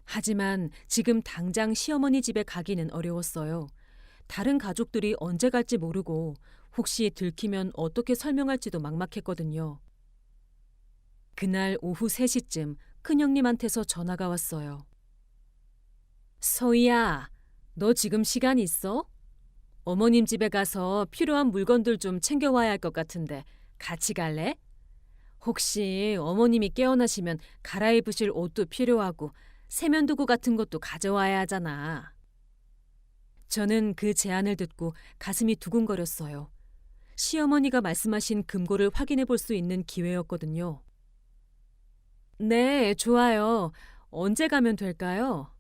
하지만 지금 당장 시어머니 집에 가기는 어려웠어요. 다른 가족들이 언제 갈지 모르고 혹시 들키면 어떻게 설명할지도 막막했거든요. 그날 오후 3시쯤 큰형님한테서 전화가 왔어요. 서희야, 너 지금 시간 있어? 어머님 집에 가서 필요한 물건들 좀 챙겨와야 할 것 같은데 같이 갈래? 혹시 어머님이 깨어나시면 갈아입으실 옷도 필요하고 세면도구 같은 것도 가져와야 하잖아. 저는 그 제안을 듣고 가슴이 두근거렸어요. 시어머니가 말씀하신 금고를 확인해 볼 수 있는 기회였거든요. 네, 좋아요. 언제 가면 될까요?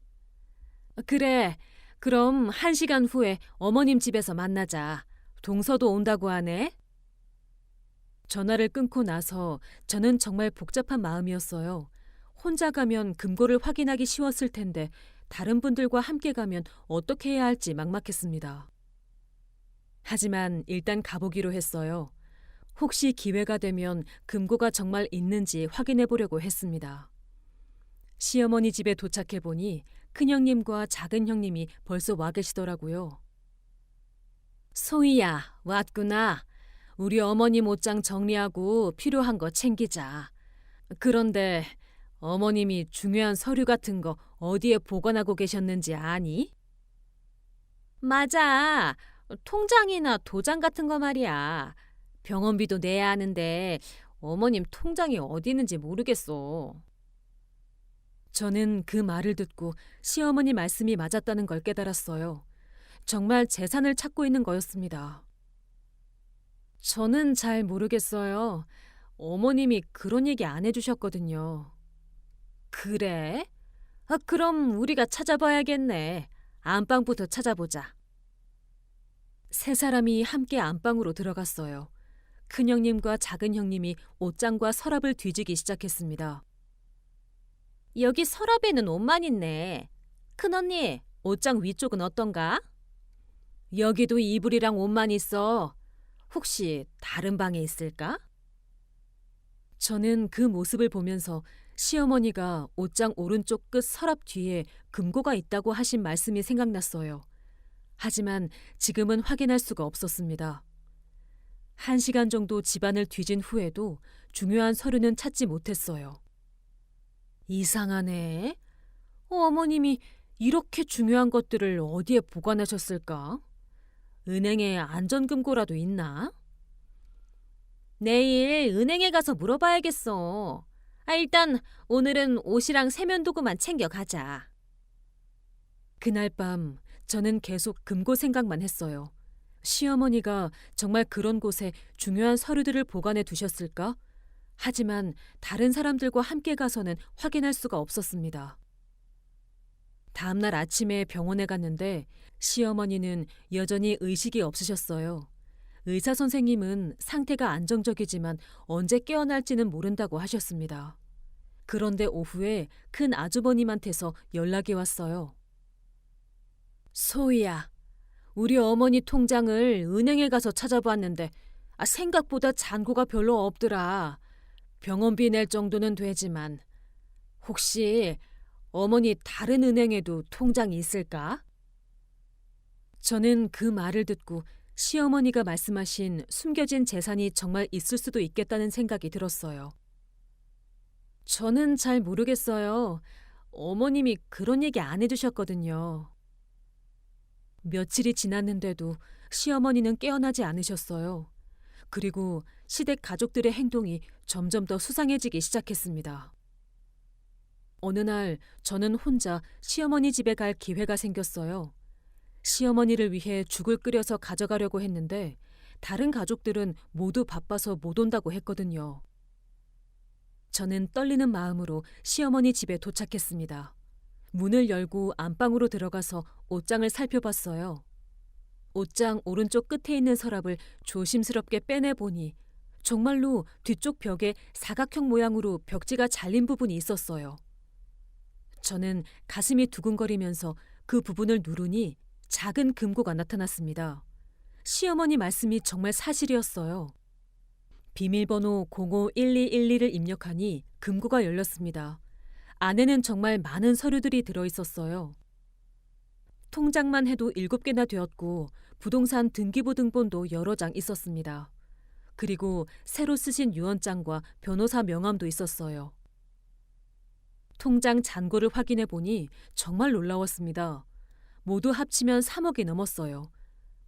그래, 그럼 1시간 후에 어머님 집에서 만나자. 동서도 온다고 하네. 전화를 끊고 나서 저는 정말 복잡한 마음이었어요. 혼자 가면 금고를 확인하기 쉬웠을 텐데 다른 분들과 함께 가면 어떻게 해야 할지 막막했습니다. 하지만 일단 가보기로 했어요. 혹시 기회가 되면 금고가 정말 있는지 확인해 보려고 했습니다. 시어머니 집에 도착해 보니 큰형님과 작은형님이 벌써 와 계시더라고요. 소희야, 왔구나. 우리 어머님 옷장 정리하고 필요한 거 챙기자. 그런데 어머님이 중요한 서류 같은 거 어디에 보관하고 계셨는지 아니? 맞아. 통장이나 도장 같은 거 말이야. 병원비도 내야 하는데 어머님 통장이 어디 있는지 모르겠어. 저는 그 말을 듣고 시어머니 말씀이 맞았다는 걸 깨달았어요. 정말 재산을 찾고 있는 거였습니다. 저는 잘 모르겠어요. 어머님이 그런 얘기 안 해주셨거든요. 그래? 그럼 우리가 찾아봐야겠네. 안방부터 찾아보자. 세 사람이 함께 안방으로 들어갔어요. 큰형님과 작은형님이 옷장과 서랍을 뒤지기 시작했습니다. 여기 서랍에는 옷만 있네. 큰언니, 옷장 위쪽은 어떤가? 여기도 이불이랑 옷만 있어. 혹시 다른 방에 있을까? 저는 그 모습을 보면서 시어머니가 옷장 오른쪽 끝 서랍 뒤에 금고가 있다고 하신 말씀이 생각났어요. 하지만 지금은 확인할 수가 없었습니다. 1시간 정도 집안을 뒤진 후에도 중요한 서류는 찾지 못했어요. 이상하네. 어머님이 이렇게 중요한 것들을 어디에 보관하셨을까? 은행에 안전금고라도 있나? 내일 은행에 가서 물어봐야겠어. 일단 오늘은 옷이랑 세면도구만 챙겨가자. 그날 밤 저는 계속 금고 생각만 했어요. 시어머니가 정말 그런 곳에 중요한 서류들을 보관해 두셨을까? 하지만 다른 사람들과 함께 가서는 확인할 수가 없었습니다. 다음날 아침에 병원에 갔는데 시어머니는 여전히 의식이 없으셨어요. 의사 선생님은 상태가 안정적이지만 언제 깨어날지는 모른다고 하셨습니다. 그런데 오후에 큰 아주버님한테서 연락이 왔어요. 소희야, 우리 어머니 통장을 은행에 가서 찾아봤는데 생각보다 잔고가 별로 없더라. 병원비 낼 정도는 되지만 혹시 어머니 다른 은행에도 통장이 있을까? 저는 그 말을 듣고 시어머니가 말씀하신 숨겨진 재산이 정말 있을 수도 있겠다는 생각이 들었어요. 저는 잘 모르겠어요. 어머님이 그런 얘기 안 해주셨거든요. 며칠이 지났는데도 시어머니는 깨어나지 않으셨어요. 그리고 시댁 가족들의 행동이 점점 더 수상해지기 시작했습니다. 어느 날 저는 혼자 시어머니 집에 갈 기회가 생겼어요. 시어머니를 위해 죽을 끓여서 가져가려고 했는데 다른 가족들은 모두 바빠서 못 온다고 했거든요. 저는 떨리는 마음으로 시어머니 집에 도착했습니다. 문을 열고 안방으로 들어가서 옷장을 살펴봤어요. 옷장 오른쪽 끝에 있는 서랍을 조심스럽게 빼내보니 정말로 뒤쪽 벽에 사각형 모양으로 벽지가 잘린 부분이 있었어요. 저는 가슴이 두근거리면서 그 부분을 누르니 작은 금고가 나타났습니다. 시어머니 말씀이 정말 사실이었어요. 비밀번호 051212를 입력하니 금고가 열렸습니다. 안에는 정말 많은 서류들이 들어 있었어요. 통장만 해도 7개나 되었고 부동산 등기부등본도 여러 장 있었습니다. 그리고 새로 쓰신 유언장과 변호사 명함도 있었어요. 통장 잔고를 확인해 보니 정말 놀라웠습니다. 모두 합치면 3억이 넘었어요.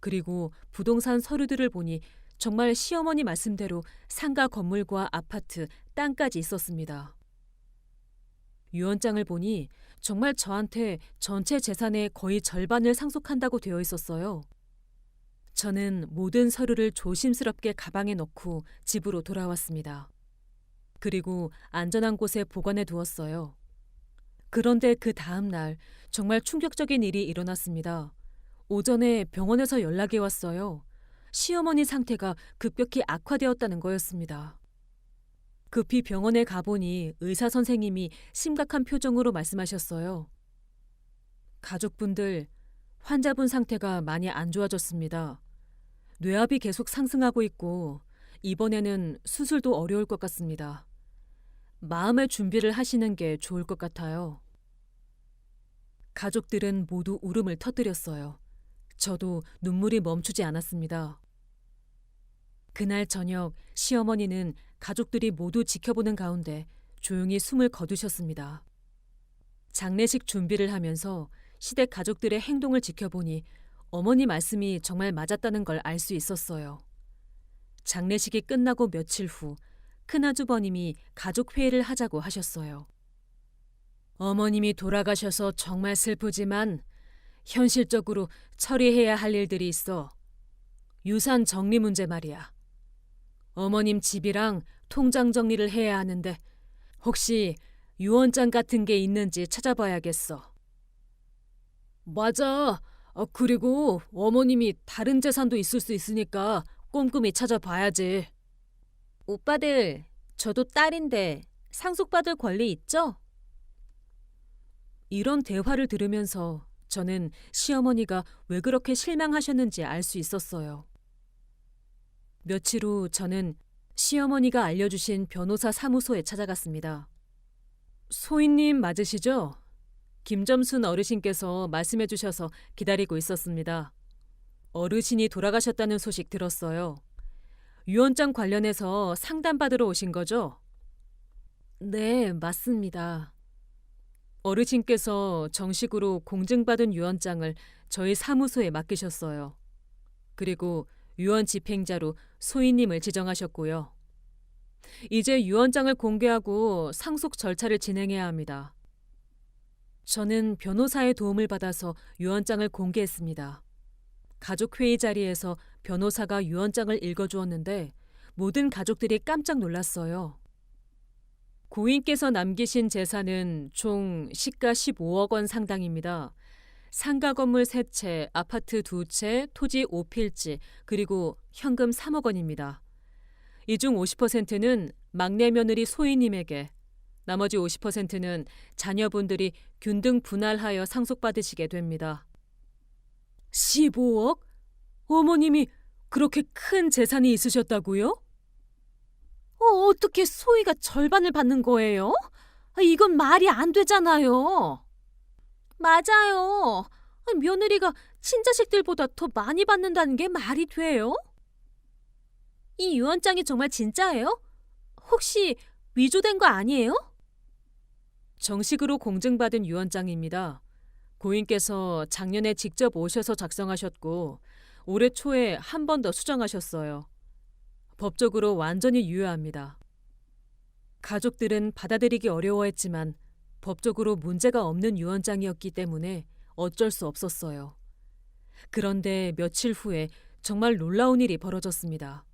그리고 부동산 서류들을 보니 정말 시어머니 말씀대로 상가 건물과 아파트, 땅까지 있었습니다. 유언장을 보니 정말 저한테 전체 재산의 거의 절반을 상속한다고 되어 있었어요. 저는 모든 서류를 조심스럽게 가방에 넣고 집으로 돌아왔습니다. 그리고 안전한 곳에 보관해 두었어요. 그런데 그 다음 날 정말 충격적인 일이 일어났습니다. 오전에 병원에서 연락이 왔어요. 시어머니 상태가 급격히 악화되었다는 거였습니다. 급히 병원에 가보니 의사 선생님이 심각한 표정으로 말씀하셨어요. 가족분들, 환자분 상태가 많이 안 좋아졌습니다. 뇌압이 계속 상승하고 있고 이번에는 수술도 어려울 것 같습니다. 마음의 준비를 하시는 게 좋을 것 같아요. 가족들은 모두 울음을 터뜨렸어요. 저도 눈물이 멈추지 않았습니다. 그날 저녁 시어머니는 가족들이 모두 지켜보는 가운데 조용히 숨을 거두셨습니다. 장례식 준비를 하면서 시댁 가족들의 행동을 지켜보니 어머니 말씀이 정말 맞았다는 걸 알 수 있었어요. 장례식이 끝나고 며칠 후 큰아주버님이 가족회의를 하자고 하셨어요. 어머님이 돌아가셔서 정말 슬프지만 현실적으로 처리해야 할 일들이 있어. 유산 정리 문제 말이야. 어머님 집이랑 통장 정리를 해야 하는데 혹시 유언장 같은 게 있는지 찾아봐야겠어. 맞아. 그리고 어머님이 다른 재산도 있을 수 있으니까 꼼꼼히 찾아봐야지. 오빠들, 저도 딸인데 상속받을 권리 있죠? 이런 대화를 들으면서 저는 시어머니가 왜 그렇게 실망하셨는지 알 수 있었어요. 며칠 후 저는 시어머니가 알려주신 변호사 사무소에 찾아갔습니다. 소희님 맞으시죠? 김점순 어르신께서 말씀해 주셔서 기다리고 있었습니다. 어르신이 돌아가셨다는 소식 들었어요. 유언장 관련해서 상담받으러 오신 거죠? 네, 맞습니다. 어르신께서 정식으로 공증받은 유언장을 저희 사무소에 맡기셨어요. 그리고 유언 집행자로 소희님을 지정하셨고요. 이제 유언장을 공개하고 상속 절차를 진행해야 합니다. 저는 변호사의 도움을 받아서 유언장을 공개했습니다. 가족회의 자리에서 변호사가 유언장을 읽어주었는데 모든 가족들이 깜짝 놀랐어요. 고인께서 남기신 재산은 총 시가 15억 원 상당입니다. 상가 건물 3채, 아파트 2채, 토지 5필지, 그리고 현금 3억 원입니다. 이 중 50%는 막내 며느리 소희님에게, 나머지 50%는 자녀분들이 균등 분할하여 상속받으시게 됩니다. 15억? 어머님이 그렇게 큰 재산이 있으셨다고요? 어떻게 소희가 절반을 받는 거예요? 이건 말이 안 되잖아요. 맞아요. 며느리가 친자식들보다 더 많이 받는다는 게 말이 돼요? 이 유언장이 정말 진짜예요? 혹시 위조된 거 아니에요? 정식으로 공증받은 유언장입니다. 고인께서 작년에 직접 오셔서 작성하셨고 올해 초에 한 번 더 수정하셨어요. 법적으로 완전히 유효합니다. 가족들은 받아들이기 어려워했지만 법적으로 문제가 없는 유언장이었기 때문에 어쩔 수 없었어요. 그런데 며칠 후에 정말 놀라운 일이 벌어졌습니다.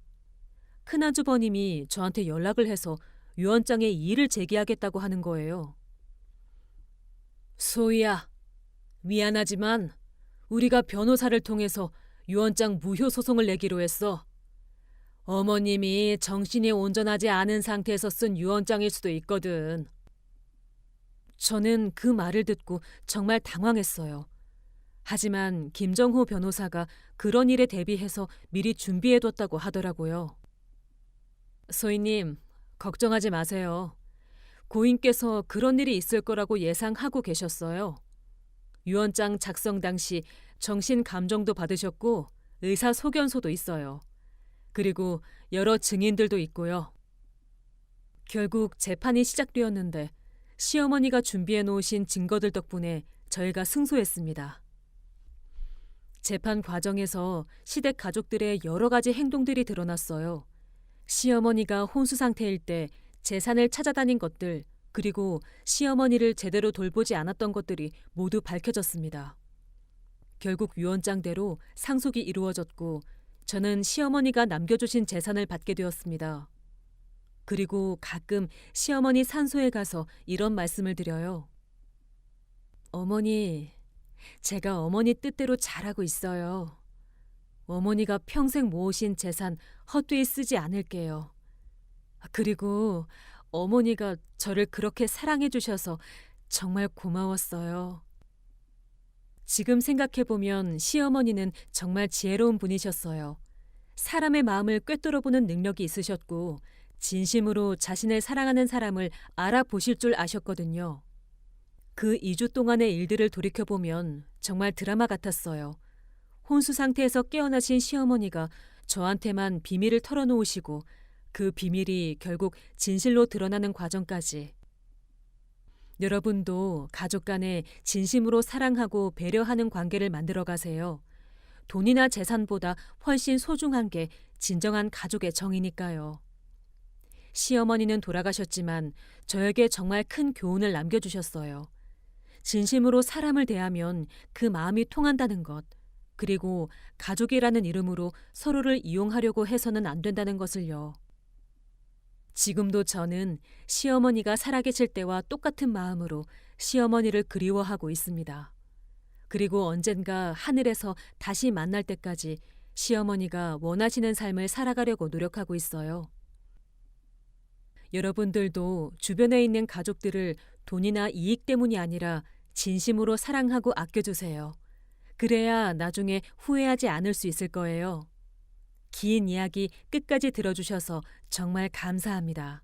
큰아주버님이 저한테 연락을 해서 유언장에 이의를 제기하겠다고 하는 거예요. 소희야, 미안하지만 우리가 변호사를 통해서 유언장 무효 소송을 내기로 했어. 어머님이 정신이 온전하지 않은 상태에서 쓴 유언장일 수도 있거든. 저는 그 말을 듣고 정말 당황했어요. 하지만 김정호 변호사가 그런 일에 대비해서 미리 준비해뒀다고 하더라고요. 소희님, 걱정하지 마세요. 고인께서 그런 일이 있을 거라고 예상하고 계셨어요. 유언장 작성 당시 정신 감정도 받으셨고 의사소견서도 있어요. 그리고 여러 증인들도 있고요. 결국 재판이 시작되었는데 시어머니가 준비해 놓으신 증거들 덕분에 저희가 승소했습니다. 재판 과정에서 시댁 가족들의 여러 가지 행동들이 드러났어요. 시어머니가 혼수 상태일 때 재산을 찾아다닌 것들, 그리고 시어머니를 제대로 돌보지 않았던 것들이 모두 밝혀졌습니다. 결국 유언장대로 상속이 이루어졌고 저는 시어머니가 남겨주신 재산을 받게 되었습니다. 그리고 가끔 시어머니 산소에 가서 이런 말씀을 드려요. 어머니, 제가 어머니 뜻대로 잘하고 있어요. 어머니가 평생 모으신 재산 헛되이 쓰지 않을게요. 그리고 어머니가 저를 그렇게 사랑해 주셔서 정말 고마웠어요. 지금 생각해보면 시어머니는 정말 지혜로운 분이셨어요. 사람의 마음을 꿰뚫어보는 능력이 있으셨고 진심으로 자신을 사랑하는 사람을 알아보실 줄 아셨거든요. 그 2주 동안의 일들을 돌이켜보면 정말 드라마 같았어요. 혼수 상태에서 깨어나신 시어머니가 저한테만 비밀을 털어놓으시고 그 비밀이 결국 진실로 드러나는 과정까지. 여러분도 가족 간에 진심으로 사랑하고 배려하는 관계를 만들어 가세요. 돈이나 재산보다 훨씬 소중한 게 진정한 가족의 정이니까요. 시어머니는 돌아가셨지만 저에게 정말 큰 교훈을 남겨주셨어요. 진심으로 사람을 대하면 그 마음이 통한다는 것, 그리고 가족이라는 이름으로 서로를 이용하려고 해서는 안 된다는 것을요. 지금도 저는 시어머니가 살아계실 때와 똑같은 마음으로 시어머니를 그리워하고 있습니다. 그리고 언젠가 하늘에서 다시 만날 때까지 시어머니가 원하시는 삶을 살아가려고 노력하고 있어요. 여러분들도 주변에 있는 가족들을 돈이나 이익 때문이 아니라 진심으로 사랑하고 아껴주세요. 그래야 나중에 후회하지 않을 수 있을 거예요. 긴 이야기 끝까지 들어주셔서 정말 감사합니다.